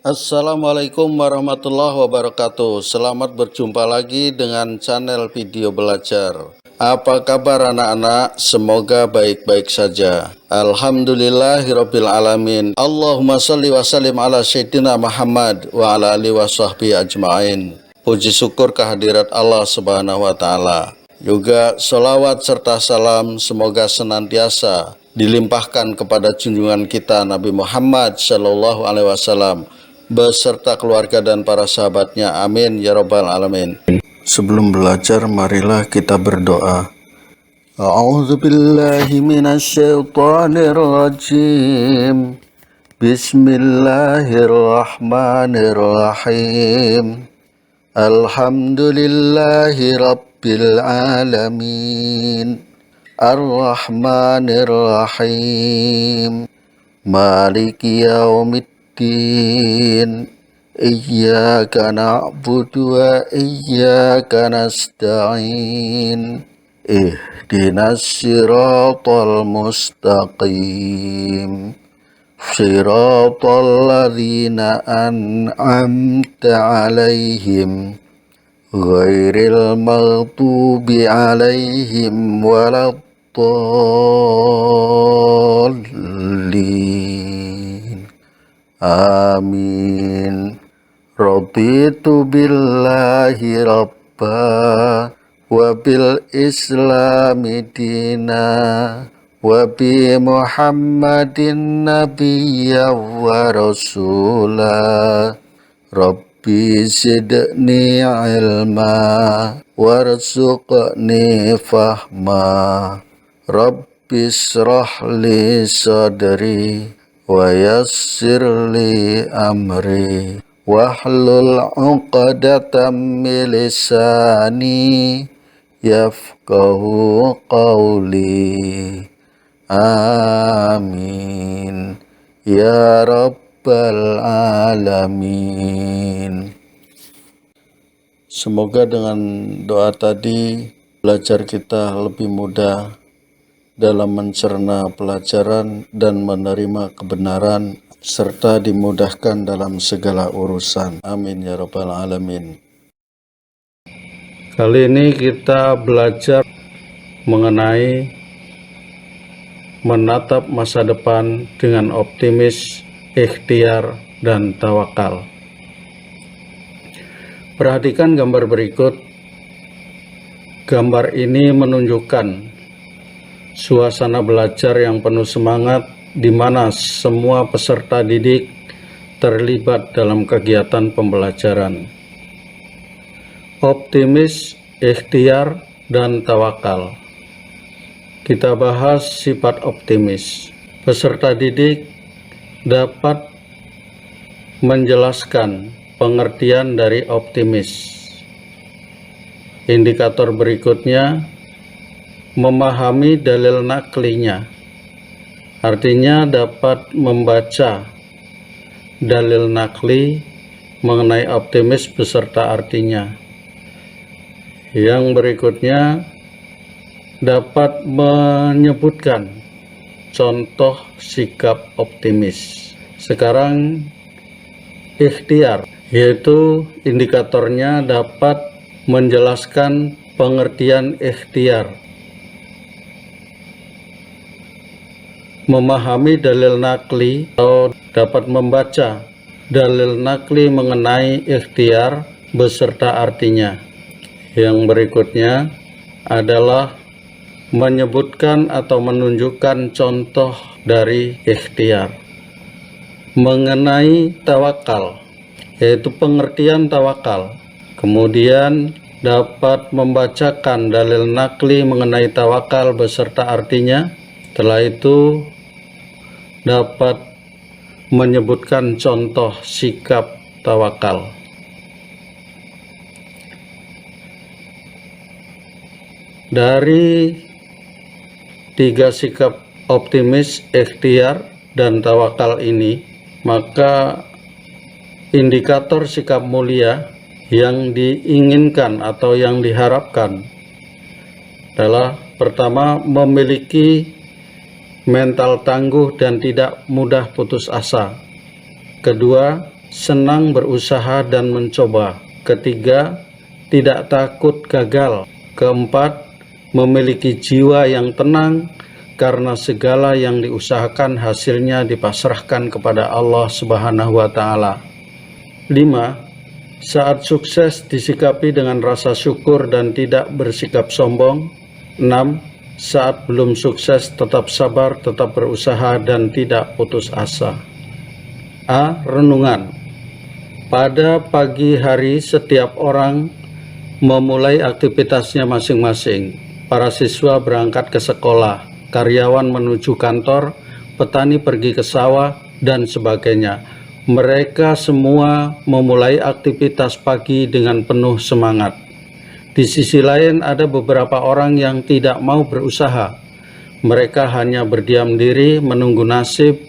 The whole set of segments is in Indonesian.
Assalamualaikum warahmatullahi wabarakatuh. Selamat berjumpa lagi dengan channel video belajar. Apa kabar anak-anak? Semoga baik-baik saja. Alhamdulillahirabbil alamin. Allahumma shalli wa sallim ala sayyidina Muhammad wa ala alihi washabbihi ajmain. Puji syukur kehadirat Allah Subhanahu wa taala. Juga sholawat serta salam semoga senantiasa dilimpahkan kepada junjungan kita Nabi Muhammad Shallallahu Alaihi Wasallam beserta keluarga dan para sahabatnya. Amin ya rabbal alamin. Sebelum belajar, marilah kita berdoa. A'udzubillahi minasyaitonirrajim. Bismillahirrahmanirrahim. Alhamdulillahi rabbil alamin. Ar-Rahmanir-Rahim. Maliki yaumiddin. Iyyaka na'budu wa iyyaka nasta'in. Ihdinas siratal mustaqim. Siratal ladzina an'amta 'alaihim ghairil maghdubi 'alaihim waladdallin. Amin. Raditu billahi rabba wa bil islami dina wa bi Muhammadin nabiyya wa rasula. Rabbi zidni ilma warzuqni fahma. Rabbi shrah li sadri wa yassir li amri wahlul 'uqdatam min lisani yafqahu qawli. Amin ya rabbal alamin. Semoga dengan doa tadi belajar kita lebih mudah dalam mencerna pelajaran dan menerima kebenaran serta dimudahkan dalam segala urusan. Amin ya rabbal alamin. Kali ini kita belajar mengenai menatap masa depan dengan optimis, ikhtiar, dan tawakal. Perhatikan gambar berikut. Gambar ini menunjukkan suasana belajar yang penuh semangat di mana semua peserta didik terlibat dalam kegiatan pembelajaran. Optimis, ikhtiar, dan tawakal. Kita bahas sifat optimis. Peserta didik dapat menjelaskan pengertian dari optimis. Indikator berikutnya, memahami dalil naklinya. Artinya dapat membaca dalil nakli mengenai optimis beserta artinya. Yang berikutnya, dapat menyebutkan contoh sikap optimis. Sekarang ikhtiar, yaitu indikatornya dapat menjelaskan pengertian ikhtiar. Memahami dalil nakli atau dapat membaca dalil nakli mengenai ikhtiar beserta artinya. Yang berikutnya adalah menyebutkan atau menunjukkan contoh dari ikhtiar. Mengenai tawakal, yaitu pengertian tawakal. Kemudian dapat membacakan dalil nakli mengenai tawakal beserta artinya. Setelah itu dapat menyebutkan contoh sikap tawakal. Dari tiga sikap optimis, ikhtiar, dan tawakal ini, maka indikator sikap mulia yang diinginkan atau yang diharapkan adalah pertama, memiliki mental tangguh dan tidak mudah putus asa. Kedua, senang berusaha dan mencoba. Ketiga, tidak takut gagal. Keempat, memiliki jiwa yang tenang karena segala yang diusahakan hasilnya dipasrahkan kepada Allah Subhanahu wa Ta'ala. 5. Saat sukses disikapi dengan rasa syukur dan tidak bersikap sombong. 6. Saat belum sukses tetap sabar, tetap berusaha dan tidak putus asa. A. Renungan. Pada pagi hari setiap orang memulai aktivitasnya masing-masing. Para siswa berangkat ke sekolah, karyawan menuju kantor, petani pergi ke sawah, dan sebagainya. Mereka semua memulai aktivitas pagi dengan penuh semangat. Di sisi lain ada beberapa orang yang tidak mau berusaha. Mereka hanya berdiam diri, menunggu nasib,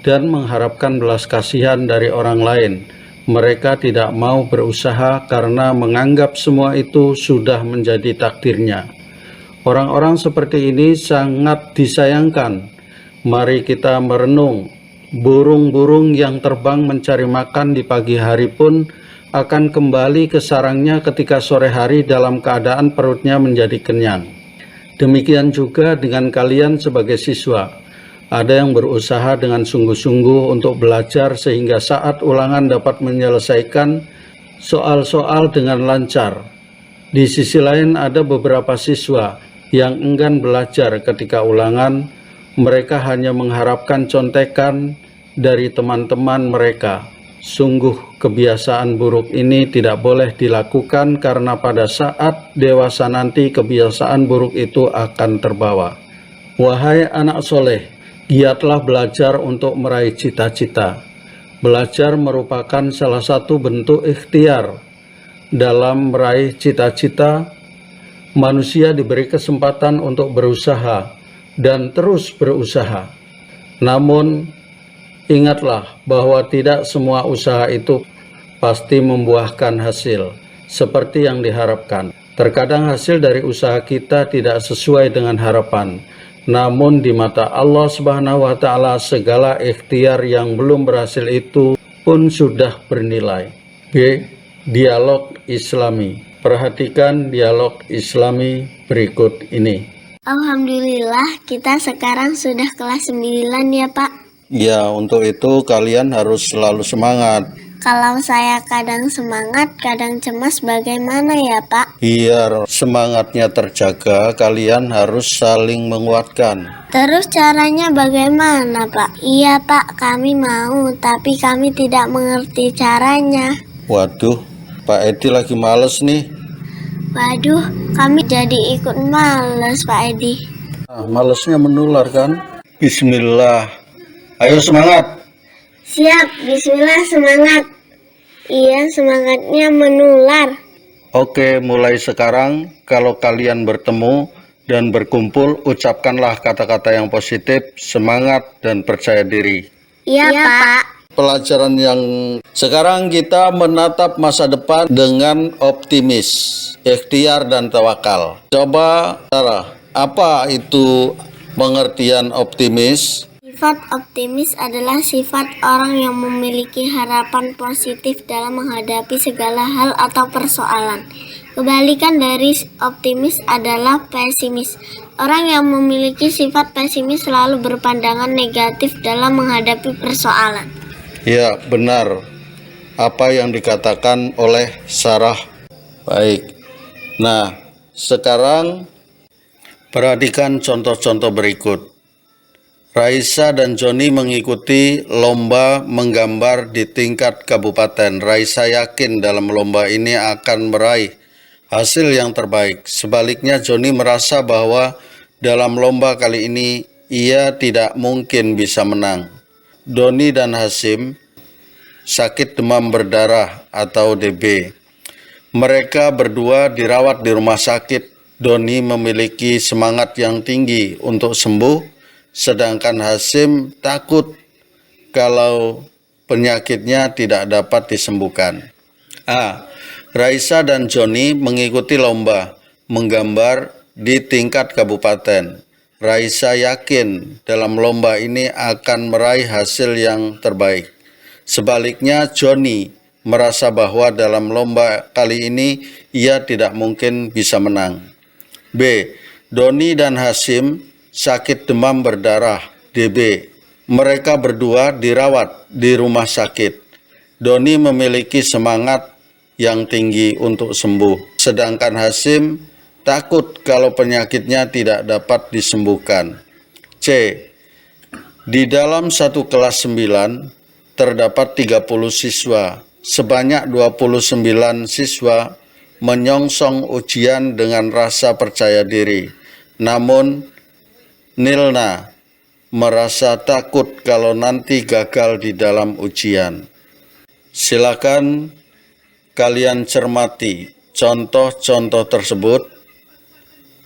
dan mengharapkan belas kasihan dari orang lain. Mereka tidak mau berusaha karena menganggap semua itu sudah menjadi takdirnya. Orang-orang seperti ini sangat disayangkan. Mari kita merenung. Burung-burung yang terbang mencari makan di pagi hari pun akan kembali ke sarangnya ketika sore hari dalam keadaan perutnya menjadi kenyang. Demikian juga dengan kalian sebagai siswa. Ada yang berusaha dengan sungguh-sungguh untuk belajar sehingga saat ulangan dapat menyelesaikan soal-soal dengan lancar. Di sisi lain ada beberapa siswa yang enggan belajar ketika ulangan. Mereka hanya mengharapkan contekan dari teman-teman mereka. Sungguh kebiasaan buruk ini tidak boleh dilakukan karena pada saat dewasa nanti kebiasaan buruk itu akan terbawa. Wahai anak soleh, giatlah belajar untuk meraih cita-cita. Belajar merupakan salah satu bentuk ikhtiar. Dalam meraih cita-cita, manusia diberi kesempatan untuk berusaha dan terus berusaha. Namun, ingatlah bahwa tidak semua usaha itu pasti membuahkan hasil seperti yang diharapkan. Terkadang hasil dari usaha kita tidak sesuai dengan harapan. Namun di mata Allah Subhanahu wa Ta'ala segala ikhtiar yang belum berhasil itu pun sudah bernilai. B. Dialog Islami. Perhatikan dialog Islami berikut ini. Alhamdulillah kita sekarang sudah kelas 9 ya Pak. Ya, untuk itu kalian harus selalu semangat. Kalau saya kadang semangat, kadang cemas bagaimana ya Pak? Biar semangatnya terjaga, kalian harus saling menguatkan. Terus caranya bagaimana Pak? Iya Pak, kami mau, tapi kami tidak mengerti caranya. Waduh, Pak Edi lagi males nih. Waduh, kami jadi ikut males Pak Edi. Malesnya menular kan? Bismillah. Ayo semangat. Siap, bismillah semangat. Iya, semangatnya menular. Oke, mulai sekarang kalau kalian bertemu dan berkumpul, ucapkanlah kata-kata yang positif, semangat, dan percaya diri. Iya Pak. Pelajaran yang sekarang kita menatap masa depan dengan optimis, ikhtiar dan tawakal. Coba Sarah, apa itu pengertian optimis? Sifat optimis adalah sifat orang yang memiliki harapan positif dalam menghadapi segala hal atau persoalan. Kebalikan dari optimis adalah pesimis. Orang yang memiliki sifat pesimis selalu berpandangan negatif dalam menghadapi persoalan. Ya, benar apa yang dikatakan oleh Sarah. Baik. Nah, sekarang perhatikan contoh-contoh berikut. Raisa dan Joni mengikuti lomba menggambar di tingkat kabupaten. Raisa yakin dalam lomba ini akan meraih hasil yang terbaik. Sebaliknya, Joni merasa bahwa dalam lomba kali ini ia tidak mungkin bisa menang. Doni dan Hasim sakit demam berdarah atau DB. Mereka berdua dirawat di rumah sakit. Doni memiliki semangat yang tinggi untuk sembuh, sedangkan Hasim takut kalau penyakitnya tidak dapat disembuhkan. Raisa dan Joni mengikuti lomba menggambar di tingkat kabupaten. Raisa yakin dalam lomba ini akan meraih hasil yang terbaik. Sebaliknya, Joni merasa bahwa dalam lomba kali ini ia tidak mungkin bisa menang. B. Doni dan Hasim sakit demam berdarah, DB. Mereka berdua dirawat di rumah sakit. Doni memiliki semangat yang tinggi untuk sembuh, sedangkan Hasim takut kalau penyakitnya tidak dapat disembuhkan. C. Di dalam satu kelas 9 terdapat 30 siswa. Sebanyak 29 siswa menyongsong ujian dengan rasa percaya diri. Namun, Nilna merasa takut kalau nanti gagal di dalam ujian. Silakan kalian cermati contoh-contoh tersebut.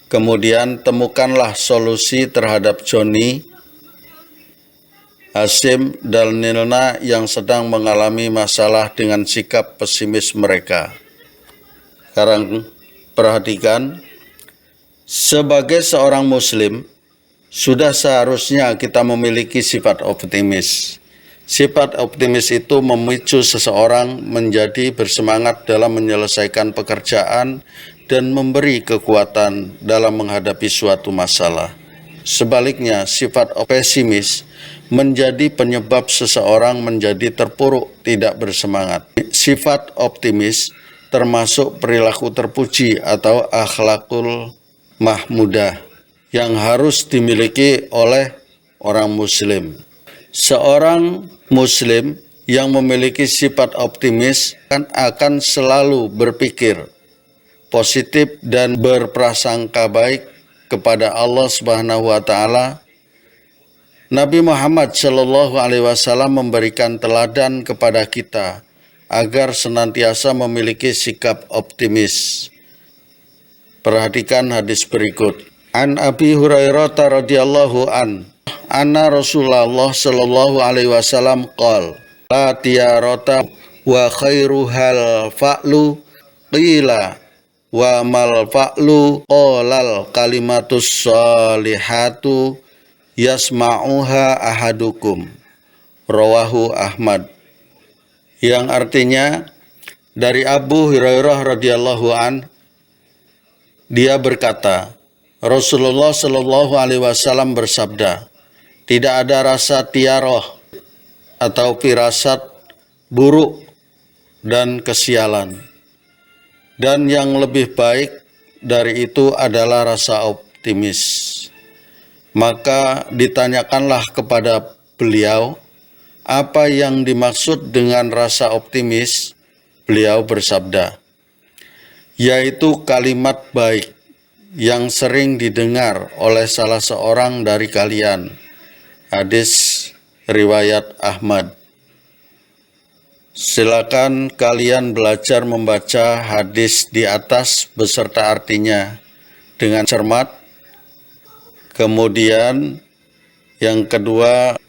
Kemudian temukanlah solusi terhadap Joni, Hasim, dan Nilna yang sedang mengalami masalah dengan sikap pesimis mereka. Sekarang perhatikan, sebagai seorang muslim, sudah seharusnya kita memiliki sifat optimis. Sifat optimis itu memicu seseorang menjadi bersemangat dalam menyelesaikan pekerjaan dan memberi kekuatan dalam menghadapi suatu masalah. Sebaliknya, sifat pesimis menjadi penyebab seseorang menjadi terpuruk, tidak bersemangat. Sifat optimis termasuk perilaku terpuji atau akhlakul mahmudah yang harus dimiliki oleh orang muslim. Seorang muslim yang memiliki sifat optimis akan selalu berpikir positif dan berprasangka baik kepada Allah Subhanahu wa taala. Nabi Muhammad Shallallahu alaihi wasallam memberikan teladan kepada kita agar senantiasa memiliki sikap optimis. Perhatikan hadis berikut. An Abi Hurairah radhiyallahu anna Rasulullah sallallahu alaihi wasallam qala la tiyarata wa khairuhal fa'lu qila wa mal fa'lu qalal kalimatus salihatu yasma'uha ahadukum, rawahu Ahmad. Yang artinya dari Abu Hurairah radhiyallahu an, dia berkata, Rasulullah Shallallahu alaihi wasallam bersabda, tidak ada rasa tiaroh atau firasat buruk dan kesialan, dan yang lebih baik dari itu adalah rasa optimis. Maka ditanyakanlah kepada beliau, apa yang dimaksud dengan rasa optimis? Beliau bersabda, yaitu kalimat baik yang sering didengar oleh salah seorang dari kalian. Hadis riwayat Ahmad. Silakan kalian belajar membaca hadis di atas beserta artinya dengan cermat. Kemudian yang kedua,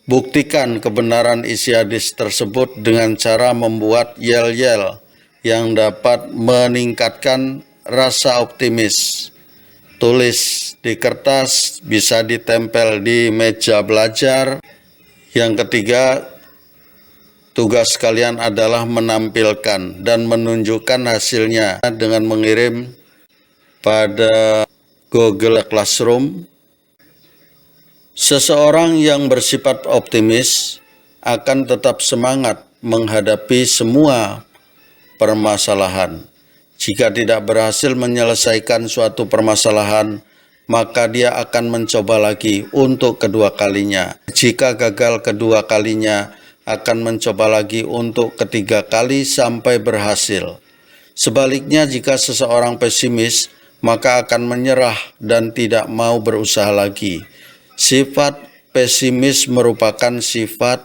buktikan kebenaran isi hadis tersebut dengan cara membuat yel-yel yang dapat meningkatkan rasa optimis. Tulis di kertas, bisa ditempel di meja belajar. Yang ketiga, tugas kalian adalah menampilkan dan menunjukkan hasilnya dengan mengirim pada Google Classroom. Seseorang yang bersifat optimis akan tetap semangat menghadapi semua permasalahan. Jika tidak berhasil menyelesaikan suatu permasalahan, maka dia akan mencoba lagi untuk kedua kalinya. Jika gagal kedua kalinya, akan mencoba lagi untuk ketiga kali sampai berhasil. Sebaliknya, jika seseorang pesimis, maka akan menyerah dan tidak mau berusaha lagi. Sifat pesimis merupakan sifat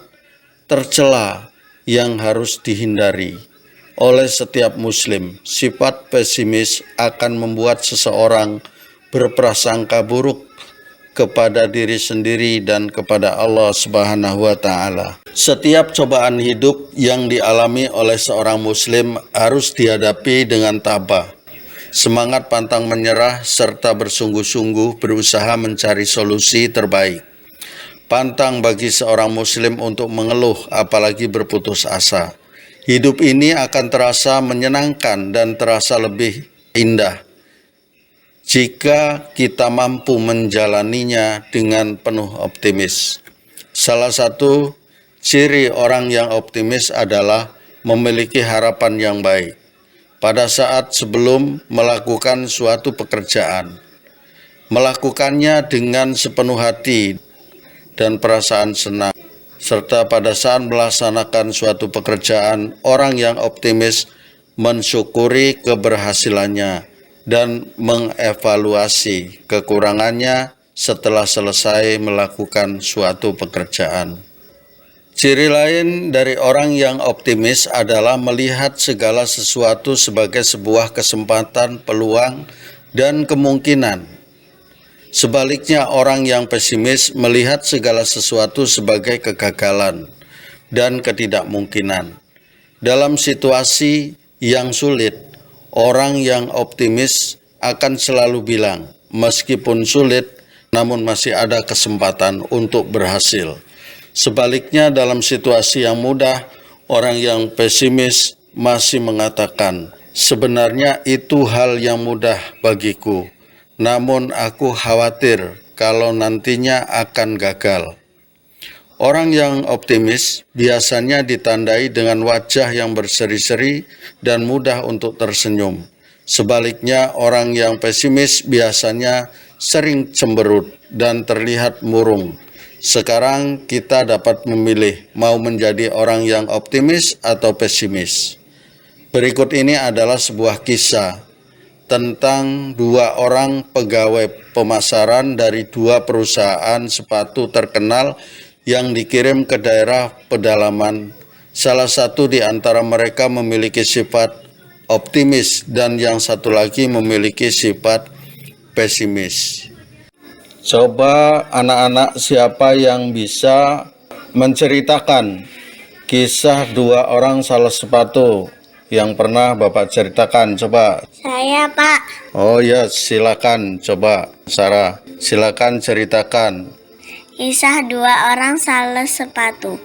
tercela yang harus dihindari oleh setiap muslim. Sifat pesimis akan membuat seseorang berprasangka buruk kepada diri sendiri dan kepada Allah Subhanahu wa taala. Setiap cobaan hidup yang dialami oleh seorang muslim harus dihadapi dengan tabah, semangat pantang menyerah, serta bersungguh-sungguh berusaha mencari solusi terbaik. Pantang bagi seorang muslim untuk mengeluh apalagi berputus asa. Hidup ini akan terasa menyenangkan dan terasa lebih indah jika kita mampu menjalaninya dengan penuh optimis. Salah satu ciri orang yang optimis adalah memiliki harapan yang baik pada saat sebelum melakukan suatu pekerjaan. Melakukannya dengan sepenuh hati dan perasaan senang. Serta pada saat melaksanakan suatu pekerjaan, orang yang optimis mensyukuri keberhasilannya dan mengevaluasi kekurangannya setelah selesai melakukan suatu pekerjaan. Ciri lain dari orang yang optimis adalah melihat segala sesuatu sebagai sebuah kesempatan, peluang, dan kemungkinan. Sebaliknya, orang yang pesimis melihat segala sesuatu sebagai kegagalan dan ketidakmungkinan. Dalam situasi yang sulit, orang yang optimis akan selalu bilang, meskipun sulit, namun masih ada kesempatan untuk berhasil. Sebaliknya, dalam situasi yang mudah, orang yang pesimis masih mengatakan, sebenarnya itu hal yang mudah bagiku, namun aku khawatir kalau nantinya akan gagal. Orang yang optimis biasanya ditandai dengan wajah yang berseri-seri dan mudah untuk tersenyum. Sebaliknya, orang yang pesimis biasanya sering cemberut dan terlihat murung. Sekarang kita dapat memilih mau menjadi orang yang optimis atau pesimis. Berikut ini adalah sebuah kisah tentang dua orang pegawai pemasaran dari dua perusahaan sepatu terkenal yang dikirim ke daerah pedalaman. Salah satu di antara mereka memiliki sifat optimis dan yang satu lagi memiliki sifat pesimis. Coba anak-anak siapa yang bisa menceritakan kisah dua orang sales sepatu yang pernah Bapak ceritakan? Coba. Saya, Pak. Oh ya, silakan. Coba Sarah, silakan ceritakan. Kisah dua orang sales sepatu.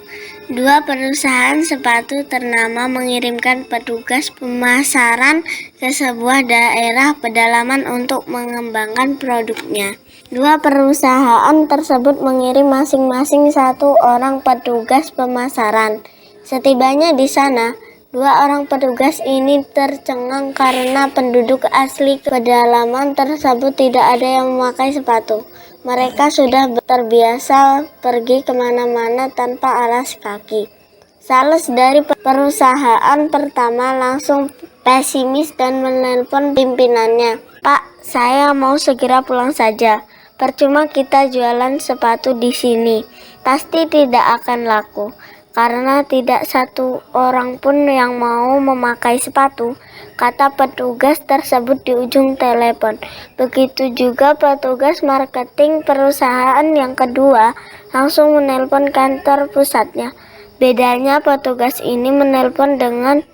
Dua perusahaan sepatu ternama mengirimkan petugas pemasaran ke sebuah daerah pedalaman untuk mengembangkan produknya. Dua perusahaan tersebut mengirim masing-masing satu orang petugas pemasaran. Setibanya di sana, dua orang petugas ini tercengang karena penduduk asli pedalaman tersebut tidak ada yang memakai sepatu. Mereka sudah terbiasa pergi kemana-mana tanpa alas kaki. Sales dari perusahaan pertama langsung pesimis dan menelpon pimpinannya. Pak, saya mau segera pulang saja. Percuma kita jualan sepatu di sini. Pasti tidak akan laku. Karena tidak satu orang pun yang mau memakai sepatu, kata petugas tersebut di ujung telepon. Begitu juga petugas marketing perusahaan yang kedua langsung menelpon kantor pusatnya. Bedanya petugas ini menelpon dengan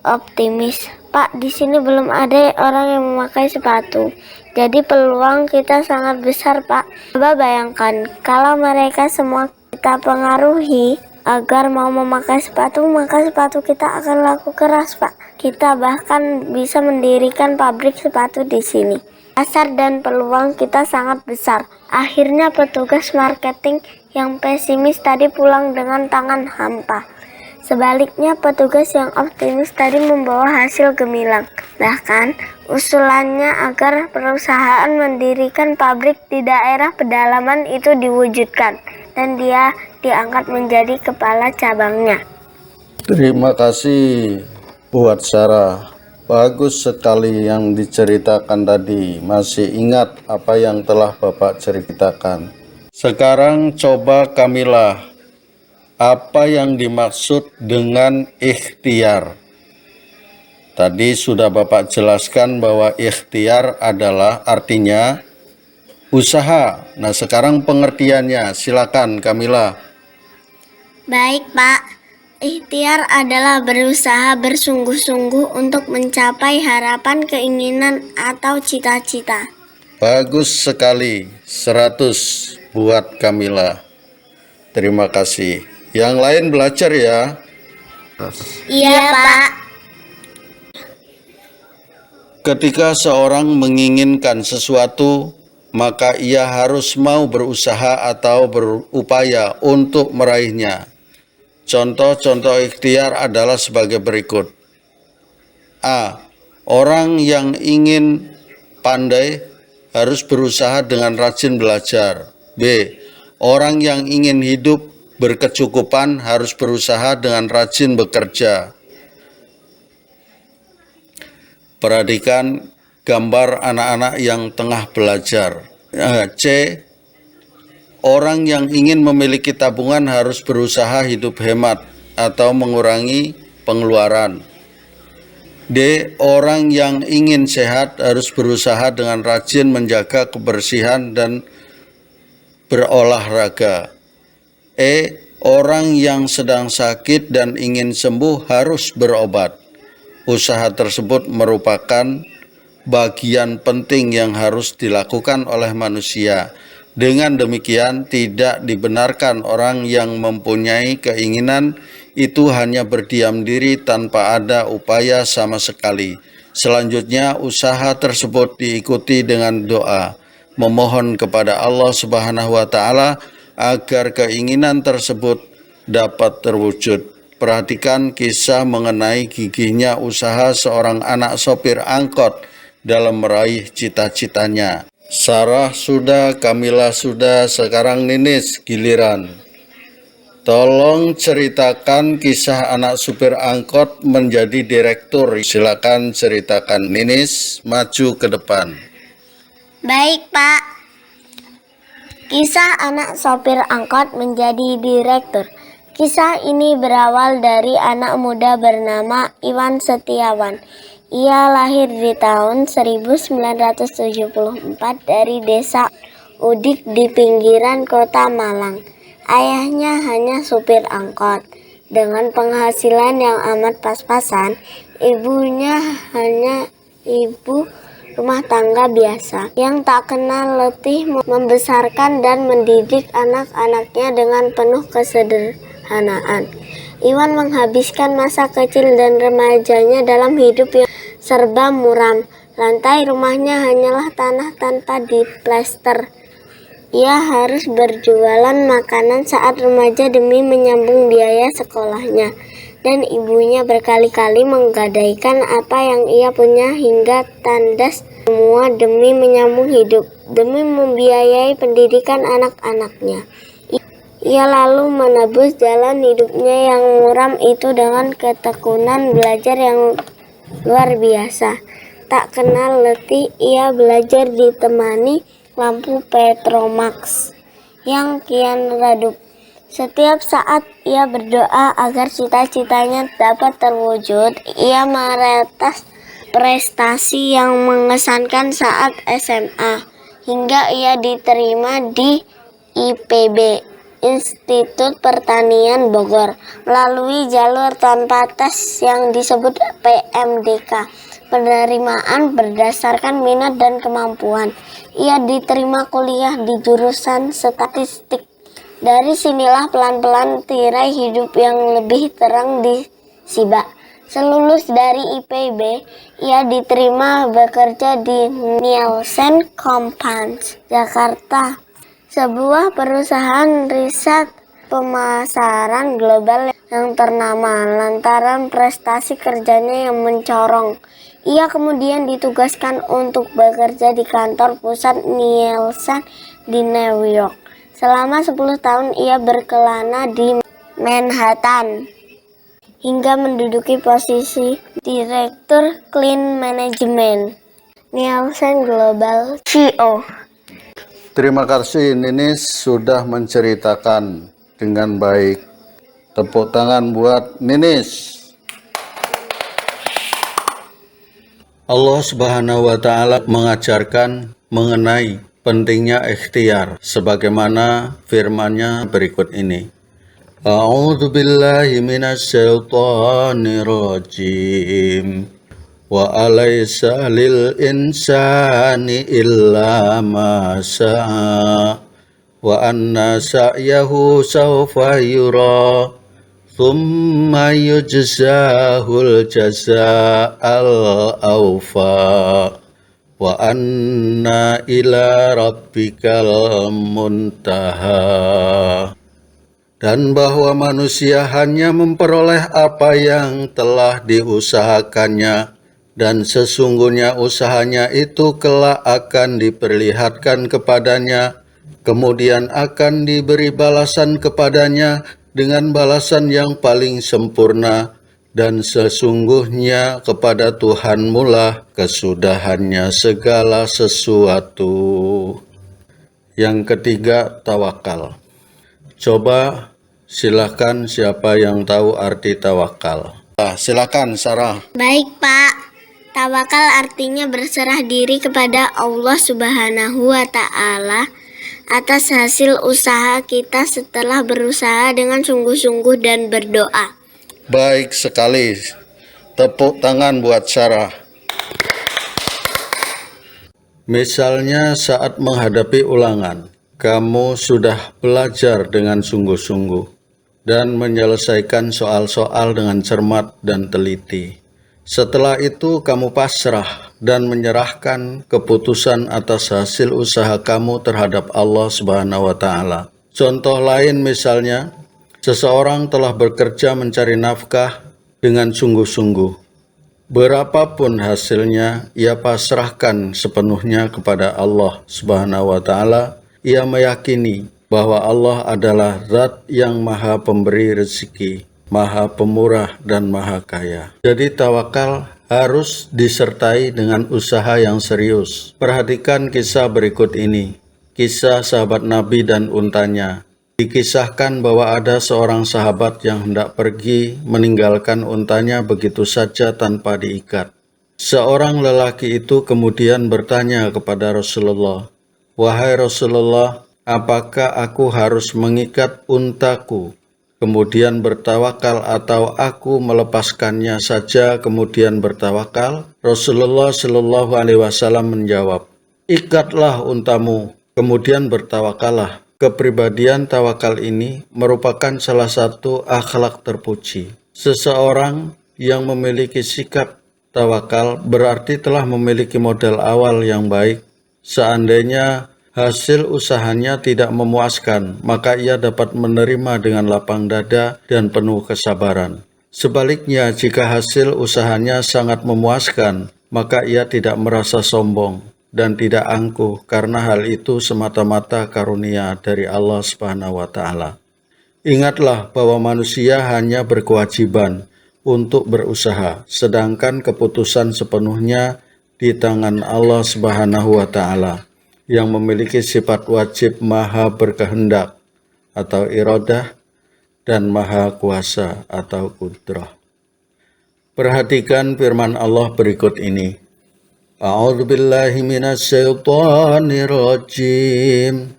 optimis. Pak, di sini belum ada orang yang memakai sepatu. Jadi peluang kita sangat besar, Pak. Coba bayangkan, kalau mereka semua kita pengaruhi agar mau memakai sepatu, maka sepatu kita akan laku keras, Pak. Kita bahkan bisa mendirikan pabrik sepatu di sini. Pasar dan peluang kita sangat besar. Akhirnya petugas marketing yang pesimis tadi pulang dengan tangan hampa. Sebaliknya petugas yang optimis tadi membawa hasil gemilang. Bahkan usulannya agar perusahaan mendirikan pabrik di daerah pedalaman itu diwujudkan. Dan dia diangkat menjadi kepala cabangnya. Terima kasih buat Sarah. Bagus sekali yang diceritakan tadi. Masih ingat apa yang telah Bapak ceritakan. Sekarang coba Kamila, apa yang dimaksud dengan ikhtiar? Tadi sudah Bapak jelaskan bahwa ikhtiar adalah artinya usaha. Nah, sekarang pengertiannya, silakan Kamila. Baik, Pak. Ikhtiar adalah berusaha bersungguh-sungguh untuk mencapai harapan, keinginan, atau cita-cita. Bagus sekali, 100 buat Kamila. Terima kasih. Yang lain belajar ya. Iya, Pak. Ketika seorang menginginkan sesuatu, maka ia harus mau berusaha atau berupaya untuk meraihnya. Contoh-contoh ikhtiar adalah sebagai berikut. A. Orang yang ingin pandai harus berusaha dengan rajin belajar. B. Orang yang ingin hidup berkecukupan harus berusaha dengan rajin bekerja. Perhatikan gambar anak-anak yang tengah belajar. C. Orang yang ingin memiliki tabungan harus berusaha hidup hemat atau mengurangi pengeluaran. D. Orang yang ingin sehat harus berusaha dengan rajin menjaga kebersihan dan berolahraga. E. Orang yang sedang sakit dan ingin sembuh harus berobat. Usaha tersebut merupakan bagian penting yang harus dilakukan oleh manusia. Dengan demikian, tidak dibenarkan orang yang mempunyai keinginan itu hanya berdiam diri tanpa ada upaya sama sekali. Selanjutnya, usaha tersebut diikuti dengan doa, memohon kepada Allah Subhanahu wa Ta'ala agar keinginan tersebut dapat terwujud. Perhatikan kisah mengenai gigihnya usaha seorang anak sopir angkot dalam meraih cita-citanya. Sarah sudah, Kamila sudah, sekarang Ninis giliran. Tolong ceritakan kisah anak supir angkot menjadi direktur. Silakan ceritakan. Ninis, maju ke depan. Baik, Pak. Kisah anak sopir angkot menjadi direktur. Kisah ini berawal dari anak muda bernama Iwan Setiawan. Ia lahir di tahun 1974 dari desa Udik di pinggiran kota Malang. Ayahnya hanya supir angkot. Dengan penghasilan yang amat pas-pasan, ibunya hanya ibu rumah tangga biasa yang tak kenal letih membesarkan dan mendidik anak-anaknya dengan penuh kesederhanaan. Iwan menghabiskan masa kecil dan remajanya dalam hidup yang serba muram. Lantai rumahnya hanyalah tanah tanpa diplester. Ia harus berjualan makanan saat remaja demi menyambung biaya sekolahnya, dan ibunya berkali-kali menggadaikan apa yang ia punya hingga tandas semua demi menyambung hidup, demi membiayai pendidikan anak-anaknya. Ia lalu menebus jalan hidupnya yang muram itu dengan ketekunan belajar yang luar biasa. Tak kenal letih, ia belajar ditemani lampu Petromax yang kian redup. Setiap saat ia berdoa agar cita-citanya dapat terwujud. Ia meretas prestasi yang mengesankan saat SMA hingga ia diterima di IPB, Institut Pertanian Bogor, melalui jalur tanpa tes yang disebut PMDK. Penerimaan berdasarkan minat dan kemampuan. Ia diterima kuliah di jurusan statistik. Dari sinilah pelan-pelan tirai hidup yang lebih terang disiba. Selulus dari IPB, ia diterima bekerja di Nielsen Company, Jakarta, sebuah perusahaan riset pemasaran global yang ternama lantaran prestasi kerjanya yang mencorong. Ia kemudian ditugaskan untuk bekerja di kantor pusat Nielsen di New York. Selama 10 tahun ia berkelana di Manhattan hingga menduduki posisi Direktur Clean Management Nielsen Global CEO. Terima kasih Ninis sudah menceritakan dengan baik. Tepuk tangan buat Ninis. Allah Subhanahu wa Ta'ala mengajarkan mengenai pentingnya ikhtiar sebagaimana firman-Nya berikut ini. A'udzu billahi minasyaitonir rajim. Wa alaysa lil insani illa ma sa'a wa anna sa'yahu sawfa yura thumma yujzahul jazaa'al awfa wa anna ila rabbikal muntaha. Dan bahwa manusia hanya memperoleh apa yang telah diusahakannya, dan sesungguhnya usahanya itu kelak akan diperlihatkan kepadanya, kemudian akan diberi balasan kepadanya dengan balasan yang paling sempurna, dan sesungguhnya kepada Tuhanmu lah kesudahannya segala sesuatu. Yang ketiga, tawakal. Coba silakan siapa yang tahu arti tawakal. Silakan Sarah. Baik, Pak. Tawakal artinya berserah diri kepada Allah Subhanahu wa Ta'ala atas hasil usaha kita setelah berusaha dengan sungguh-sungguh dan berdoa. Baik sekali. Tepuk tangan buat Sarah. Misalnya saat menghadapi ulangan, kamu sudah belajar dengan sungguh-sungguh dan menyelesaikan soal-soal dengan cermat dan teliti. Setelah itu kamu pasrah dan menyerahkan keputusan atas hasil usaha kamu terhadap Allah Subhanahu wa Ta'ala. Contoh lain misalnya, seseorang telah bekerja mencari nafkah dengan sungguh-sungguh. Berapapun hasilnya, ia pasrahkan sepenuhnya kepada Allah Subhanahu wa Ta'ala. Ia meyakini bahwa Allah adalah Zat yang Maha Pemberi rezeki, Maha Pemurah dan Maha Kaya. Jadi tawakal harus disertai dengan usaha yang serius. Perhatikan kisah berikut ini. Kisah sahabat Nabi dan untanya. Dikisahkan bahwa ada seorang sahabat yang hendak pergi meninggalkan untanya begitu saja tanpa diikat. Seorang lelaki itu kemudian bertanya kepada Rasulullah, "Wahai Rasulullah, apakah aku harus mengikat untaku kemudian bertawakal atau aku melepaskannya saja kemudian bertawakal?" Rasulullah Shallallahu Alaihi Wasallam menjawab, "Ikatlah untamu, kemudian bertawakallah." Kepribadian tawakal ini merupakan salah satu akhlak terpuji. Seseorang yang memiliki sikap tawakal berarti telah memiliki modal awal yang baik. Seandainya hasil usahanya tidak memuaskan, maka ia dapat menerima dengan lapang dada dan penuh kesabaran. Sebaliknya, jika hasil usahanya sangat memuaskan, maka ia tidak merasa sombong dan tidak angkuh karena hal itu semata-mata karunia dari Allah Subhanahu wa Ta'ala. Ingatlah bahwa manusia hanya berkewajiban untuk berusaha, sedangkan keputusan sepenuhnya di tangan Allah Subhanahu wa Ta'ala yang memiliki sifat wajib maha berkehendak atau iradah dan maha kuasa atau qudrah. Perhatikan firman Allah berikut ini. A'udzu billahi minasyaitonir rajim.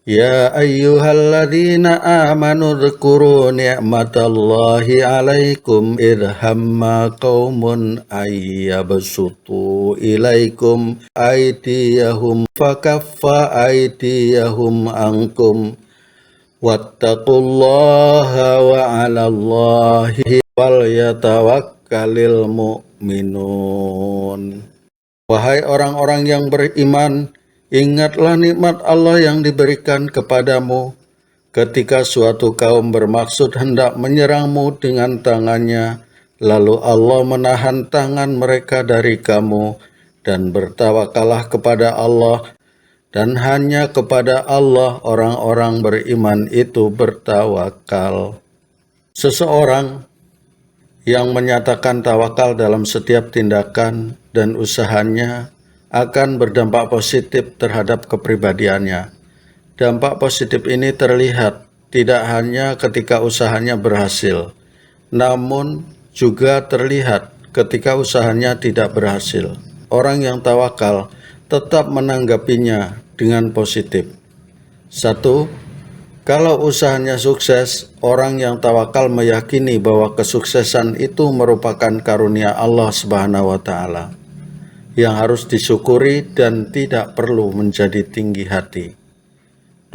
Ya ayyuhalladzina amanu dzkuru ni'matallahi 'alaikum idh hamma qaumun ayyabsutu ilaikum aydiyahum fakaffa aydiyahum ankum wattaqullaha wa 'alallahi falyatawakkalul mu'minun. Wahai orang-orang yang beriman, ingatlah nikmat Allah yang diberikan kepadamu ketika suatu kaum bermaksud hendak menyerangmu dengan tangannya, lalu Allah menahan tangan mereka dari kamu, dan bertawakallah kepada Allah, dan hanya kepada Allah orang-orang beriman itu bertawakal. Seseorang yang menyatakan tawakal dalam setiap tindakan dan usahanya akan berdampak positif terhadap kepribadiannya. Dampak positif ini terlihat tidak hanya ketika usahanya berhasil, namun juga terlihat ketika usahanya tidak berhasil. Orang yang tawakal tetap menanggapinya dengan positif. 1. Kalau usahanya sukses, orang yang tawakal meyakini bahwa kesuksesan itu merupakan karunia Allah Subhanahu wa Ta'ala yang harus disyukuri dan tidak perlu menjadi tinggi hati.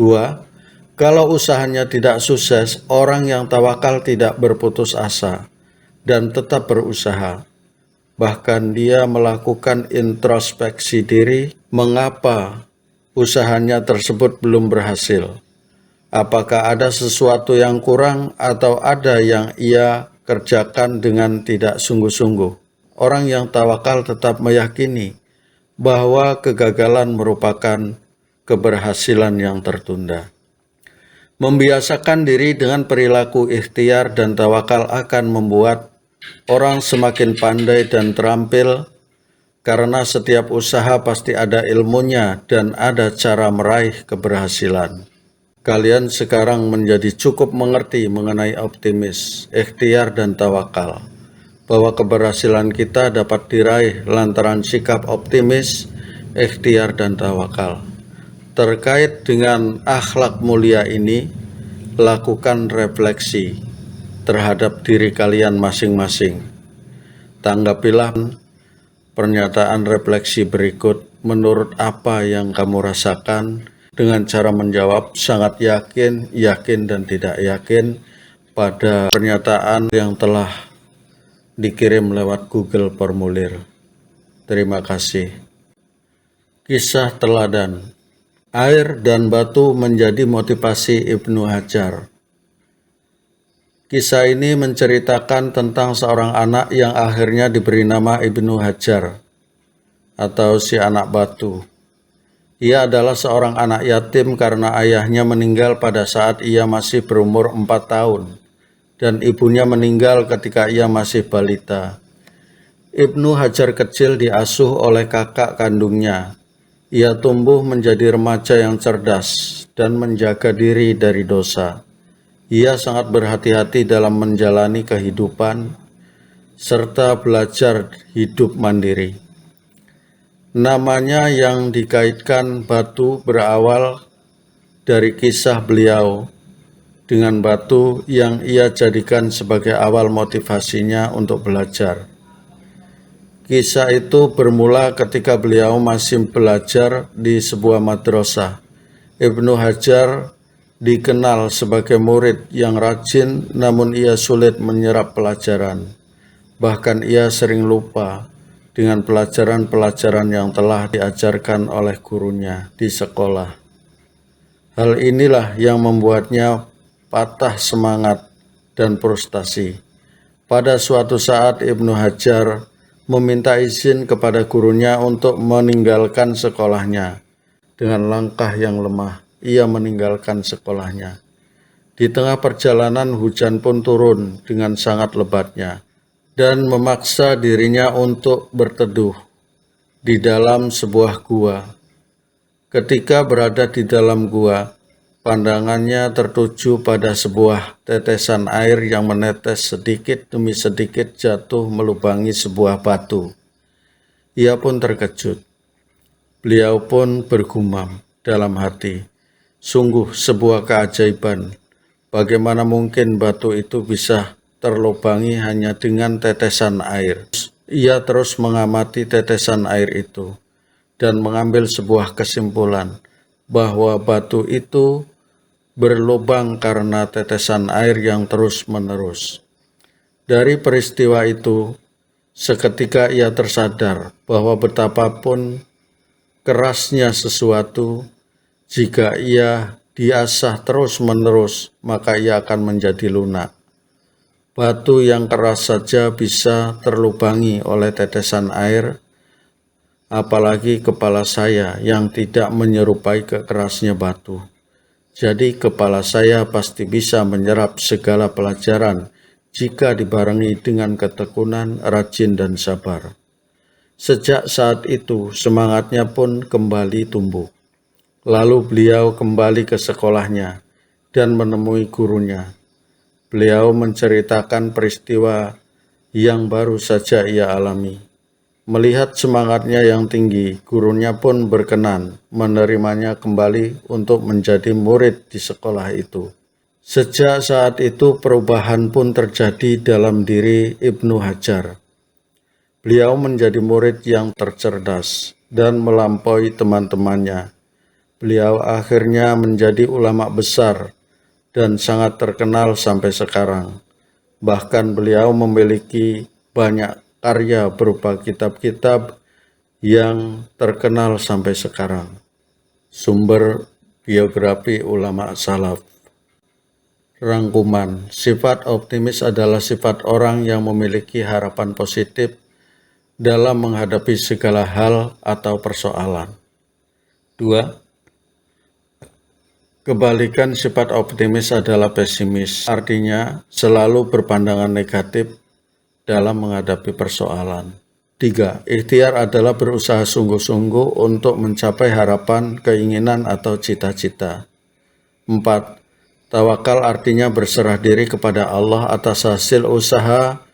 2. Kalau usahanya tidak sukses, orang yang tawakal tidak berputus asa dan tetap berusaha. Bahkan dia melakukan introspeksi diri, mengapa usahanya tersebut belum berhasil. Apakah ada sesuatu yang kurang atau ada yang ia kerjakan dengan tidak sungguh-sungguh. Orang yang tawakal tetap meyakini bahwa kegagalan merupakan keberhasilan yang tertunda. Membiasakan diri dengan perilaku ikhtiar dan tawakal akan membuat orang semakin pandai dan terampil, karena setiap usaha pasti ada ilmunya dan ada cara meraih keberhasilan. Kalian sekarang menjadi cukup mengerti mengenai optimis, ikhtiar, dan tawakal, bahwa keberhasilan kita dapat diraih lantaran sikap optimis, ikhtiar, dan tawakal. Terkait dengan akhlak mulia ini, lakukan refleksi terhadap diri kalian masing-masing. Tanggapilah pernyataan refleksi berikut menurut apa yang kamu rasakan dengan cara menjawab sangat yakin, yakin, dan tidak yakin pada pernyataan yang telah dikirim lewat Google Formulir. Terima kasih. Kisah teladan. Air dan batu menjadi motivasi Ibnu Hajar. Kisah ini menceritakan tentang seorang anak yang akhirnya diberi nama Ibnu Hajar atau si anak batu. Ia adalah seorang anak yatim karena ayahnya meninggal pada saat ia masih berumur 4 tahun dan ibunya meninggal ketika ia masih balita. Ibnu Hajar kecil diasuh oleh kakak kandungnya. Ia tumbuh menjadi remaja yang cerdas dan menjaga diri dari dosa. Ia sangat berhati-hati dalam menjalani kehidupan serta belajar hidup mandiri. Namanya yang dikaitkan batu berawal dari kisah beliau dengan batu yang ia jadikan sebagai awal motivasinya untuk belajar. Kisah itu bermula ketika beliau masih belajar di sebuah madrasah. Ibnu Hajar dikenal sebagai murid yang rajin, namun ia sulit menyerap pelajaran. Bahkan ia sering lupa dengan pelajaran-pelajaran yang telah diajarkan oleh gurunya di sekolah. Hal inilah yang membuatnya patah semangat dan frustasi. Pada suatu saat Ibnu Hajar meminta izin kepada gurunya untuk meninggalkan sekolahnya. Dengan langkah yang lemah, ia meninggalkan sekolahnya. Di tengah perjalanan hujan pun turun dengan sangat lebatnya dan memaksa dirinya untuk berteduh di dalam sebuah gua. Ketika berada di dalam gua, pandangannya tertuju pada sebuah tetesan air yang menetes sedikit demi sedikit jatuh melubangi sebuah batu. Ia pun terkejut. Beliau pun bergumam dalam hati, sungguh sebuah keajaiban. Bagaimana mungkin batu itu bisa terlubangi hanya dengan tetesan air? Ia terus mengamati tetesan air itu dan mengambil sebuah kesimpulan bahwa batu itu berlubang karena tetesan air yang terus-menerus. Dari peristiwa itu, seketika ia tersadar bahwa betapapun kerasnya sesuatu, jika ia diasah terus-menerus, maka ia akan menjadi lunak. Batu yang keras saja bisa terlubangi oleh tetesan air, apalagi kepala saya yang tidak menyerupai kekerasnya batu. Jadi kepala saya pasti bisa menyerap segala pelajaran jika dibarengi dengan ketekunan, rajin, dan sabar. Sejak saat itu semangatnya pun kembali tumbuh. Lalu beliau kembali ke sekolahnya dan menemui gurunya. Beliau menceritakan peristiwa yang baru saja ia alami. Melihat semangatnya yang tinggi, gurunya pun berkenan menerimanya kembali untuk menjadi murid di sekolah itu. Sejak saat itu perubahan pun terjadi dalam diri Ibnu Hajar. Beliau menjadi murid yang tercerdas dan melampaui teman-temannya. Beliau akhirnya menjadi ulama besar dan sangat terkenal sampai sekarang. Bahkan beliau memiliki banyak karya berupa kitab-kitab yang terkenal sampai sekarang. Sumber biografi ulama salaf. Rangkuman, sifat optimis adalah sifat orang yang memiliki harapan positif dalam menghadapi segala hal atau persoalan. 2. Kebalikan sifat optimis adalah pesimis, artinya selalu berpandangan negatif dalam menghadapi persoalan. 3. Ikhtiar adalah berusaha sungguh-sungguh untuk mencapai harapan, keinginan, atau cita-cita. 4. Tawakal artinya berserah diri kepada Allah atas hasil usaha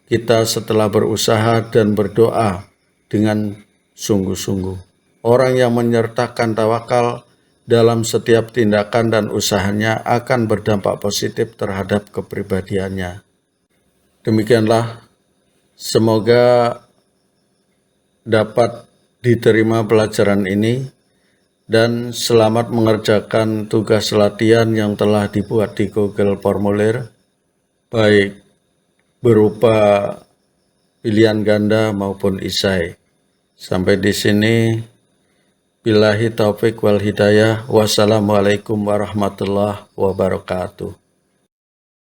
kita setelah berusaha dan berdoa dengan sungguh-sungguh. Orang yang menyertakan tawakal dalam setiap tindakan dan usahanya akan berdampak positif terhadap kepribadiannya. Demikianlah, semoga dapat diterima pelajaran ini. Dan selamat mengerjakan tugas latihan yang telah dibuat di Google Formulir, baik berupa pilihan ganda maupun isai. Sampai di sini, billahi taufik wal hidayah. Wassalamualaikum warahmatullahi wabarakatuh.